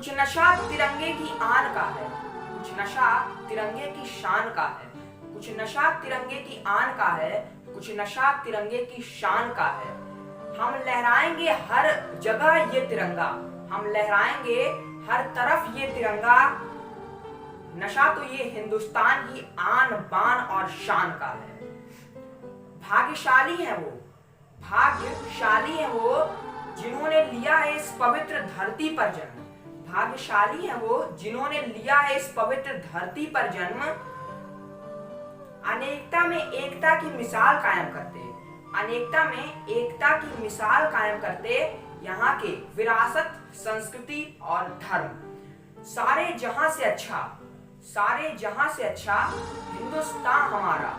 कुछ नशा तिरंगे की आन का है, कुछ नशा तिरंगे की शान का है, कुछ नशा तिरंगे की आन का है, कुछ नशा तिरंगे की शान का है। हम लहराएंगे हर जगह ये तिरंगा, हम लहराएंगे हर तरफ ये तिरंगा। नशा तो ये हिंदुस्तान की आन बान और शान का है। भाग्यशाली है वो, भाग्यशाली है वो जिन्होंने लिया है इस पवित्र धरती पर जन्म। भाग्यशाली है वो जिन्होंने लिया है इस पवित्र धरती पर जन्म। अनेकता में एकता की मिसाल कायम करते, अनेकता में एकता की मिसाल कायम करते यहाँ के विरासत, संस्कृति और धर्म। सारे जहां से अच्छा, सारे जहां से अच्छा हिंदुस्तान हमारा।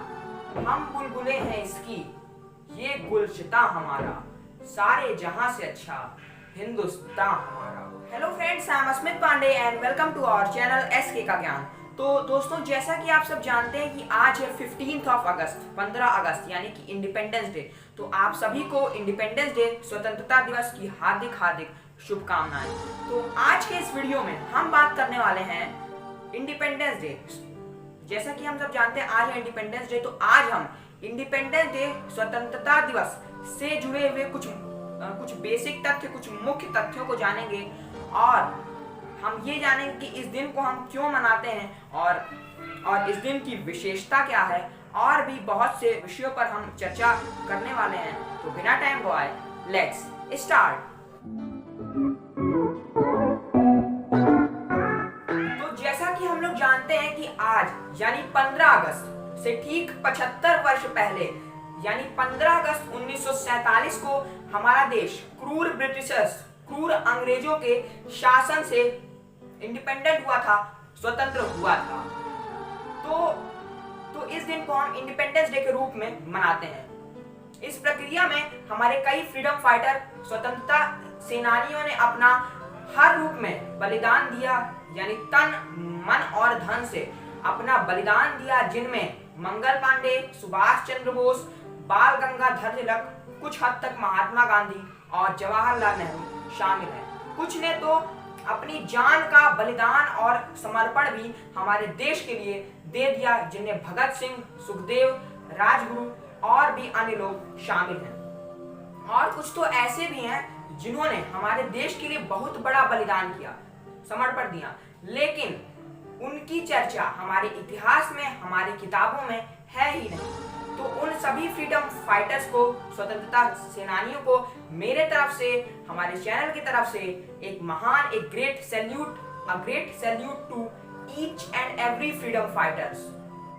हम बुलबुलें हैं इसकी, ये गुलशिता हमारा। सारे जहां से अच्छा हिंदुस्तान हमारा। Hello friends, I am Asmit Pandey and welcome to our channel SK का ज्ञान। तो दोस्तों, जैसा कि आप सब जानते हैं कि आज है 15 अगस्त, 15 अगस्त यानी कि इंडिपेंडेंस डे। तो आप सभी को इंडिपेंडेंस डे, स्वतंत्रता दिवस की हार्दिक हार्दिक शुभकामनाएं। तो आज के इस वीडियो में हम बात करने वाले हैं इंडिपेंडेंस डे। जैसा कि हम सब जानते हैं आज है इंडिपेंडेंस डे, तो आज हम इंडिपेंडेंस डे, स्वतंत्रता दिवस से जुड़े हुए कुछ बेसिक तथ्य, कुछ मुख्य तथ्यों को जानेंगे और हम ये जानेंगे कि इस दिन को हम क्यों मनाते हैं और इस दिन की विशेषता क्या है, और भी बहुत से विषयों पर हम चर्चा करने वाले हैं। तो बिना टाइम गवाए लेट्स स्टार्ट। तो जैसा कि हम लोग जानते हैं कि आज यानी 15 अगस्त से ठीक 75 वर्ष पहले यानी 15 अगस्त 1947 को हमारा देश क्रूर ब्रिटिशर्स, क्रूर अंग्रेजों के शासन से इंडिपेंडेंट हुआ था, स्वतंत्र हुआ था। तो इस दिन को हम इंडिपेंडेंस डे के रूप में मनाते हैं। इस प्रक्रिया में हमारे कई फ्रीडम फाइटर, स्वतंत्रता सेनानियों ने अपना हर रूप में बलिदान दिया, यानी तन, मन और धन से अपना बलिदान दिया, जिनमें मंगल पांडे, सुभाष चंद्र बोस, बाल गंगाधर तिलक, कुछ हद तक महात्मा गांधी और जवाहरलाल नेहरू शामिल हैं। कुछ ने तो अपनी जान का बलिदान और समर्पण भी हमारे देश के लिए दे दिया, जिनमें भगत सिंह, सुखदेव, राजगुरु और भी अन्य लोग शामिल हैं। और कुछ तो ऐसे भी हैं जिन्होंने हमारे देश के लिए बहुत बड़ा बलिदान किया, समर्पण दिया, लेकिन उनकी चर्चा हमारे इतिहास में, हमारी किताबों में है ही नहीं। तो उन सभी फ्रीडम फाइटर्स को, स्वतंत्रता सेनानियों को मेरे तरफ से, हमारे चैनल की तरफ से एक महान, एक great salute, a great salute to each and every freedom fighters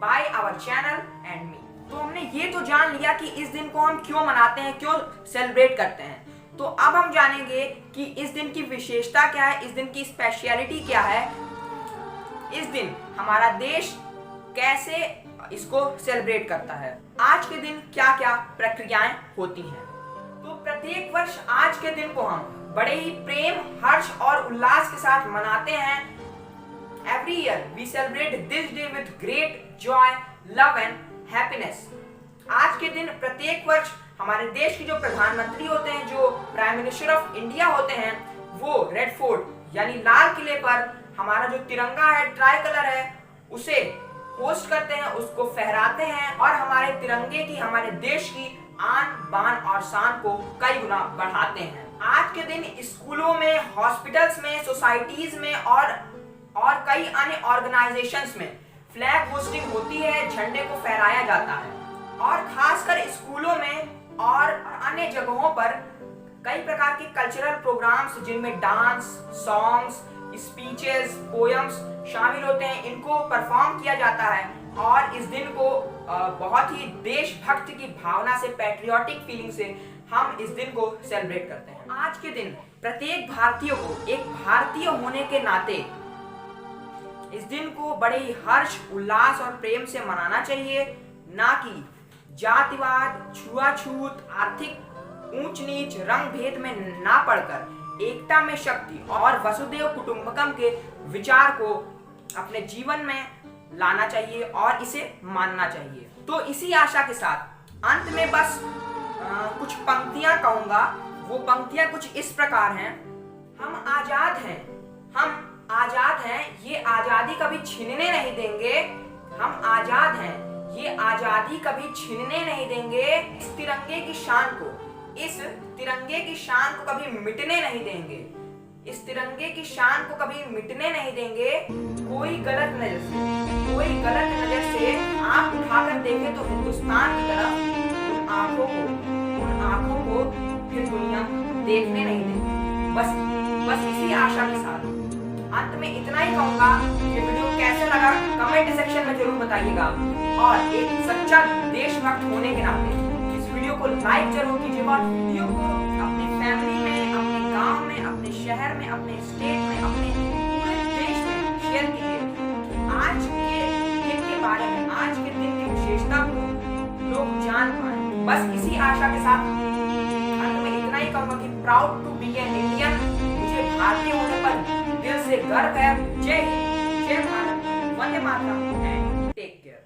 by our channel and me. तो हमने ये तो जान लिया कि इस दिन को हम क्यों मनाते हैं, क्यों सेलिब्रेट करते हैं। तो अब हम जानेंगे कि इस दिन की विशेषता क्या है, इस दिन की स्पेशलिटी क्या है, इस दिन हमारा देश कैसे इसको सेलिब्रेट करता है, आज के दिन क्या क्या प्रक्रियाएं होती हैं। तो प्रत्येक वर्ष आज के दिन को हम बड़े ही प्रेम, हर्ष और उल्लास के साथ मनाते हैं। Every year we celebrate this day with great joy, love and happiness. आज के दिन प्रत्येक वर्ष हमारे देश के जो प्रधानमंत्री होते हैं, जो प्राइम मिनिस्टर ऑफ इंडिया होते हैं, वो रेड फोर्ट यानी लाल किले पर हमारा जो तिरंगा है, ट्राई कलर है, उसे होस्ट करते हैं, उसको फहराते हैं और हमारे तिरंगे की, हमारे देश की आन बान और शान को कई गुना बढ़ाते हैं। आज के दिन स्कूलों में, हॉस्पिटल्स में, सोसाइटीज में और कई अन्य ऑर्गेनाइजेशंस में फ्लैग होस्टिंग होती है, झंडे को फहराया जाता है। और खासकर स्कूलों में और अन्य जगहों पर कई प्रकार के कल्चरल प्रोग्राम्स, जिनमें डांस, सॉन्ग्स, स्पीचेस, पोएम्स शामिल होते हैं, इनको परफॉर्म किया जाता है। और इस दिन को बहुत ही देशभक्ति की भावना से, पैट्रियोटिक फीलिंग से हम इस दिन को सेलिब्रेट करते हैं। आज के दिन प्रत्येक भारतीय को एक भारतीय होने के नाते इस दिन को बड़े ही हर्ष, उल्लास और प्रेम से मनाना चाहिए, ना कि जातिवाद, छुआछूत, आर्थिक ऊंच नीच, रंग भेद में ना पड़कर एकता में शक्ति और वसुदेव कुटुंबकम के विचार को अपने जीवन में लाना चाहिए और इसे मानना चाहिए। तो इसी आशा के साथ अंत में बस कुछ पंक्तियां कहूंगा। वो पंक्तियां कुछ इस प्रकार हैं। हम आजाद हैं, हम आजादी कभी छीनने नहीं देंगे। हम आजाद हैं, ये आजादी कभी छीनने नहीं देंगे। इस तिरंगे की शान को, इस तिरंगे की शान को कभी मिटने नहीं देंगे। इस तिरंगे की शान को कभी मिटने नहीं देंगे। कोई गलत नजर से आंख उठाकर देखे तो हिंदुस्तान की तरफ, उन आंखों को फिर दुनिया देखने नहीं देगी। बस इसी आशा के साथ अंत में इतना ही कहूंगा कि वीडियो कैसे लगा कमेंट सेक्शन में जरूर बताइएगा। और एक सच्चा देशभक्त होने के नाते इस वीडियो को लाइक जरूर कीजिएगा। वीडियो को अपने फैमिली में, अपने गांव में, अपने शहर में, अपने स्टेट में, अपने पूरे देश में शेयर कीजिए। आज के दिन के बारे में, आज के दिन की विशेषता को लोग जान पाए। बस इसी आशा के साथ अंत में इतना ही कहूंगा कि proud to be an Indian. मुझे भारतीय होने पर दिल से गर्व है। जय हिंद, जय Bharat, Vande Mataram and take care.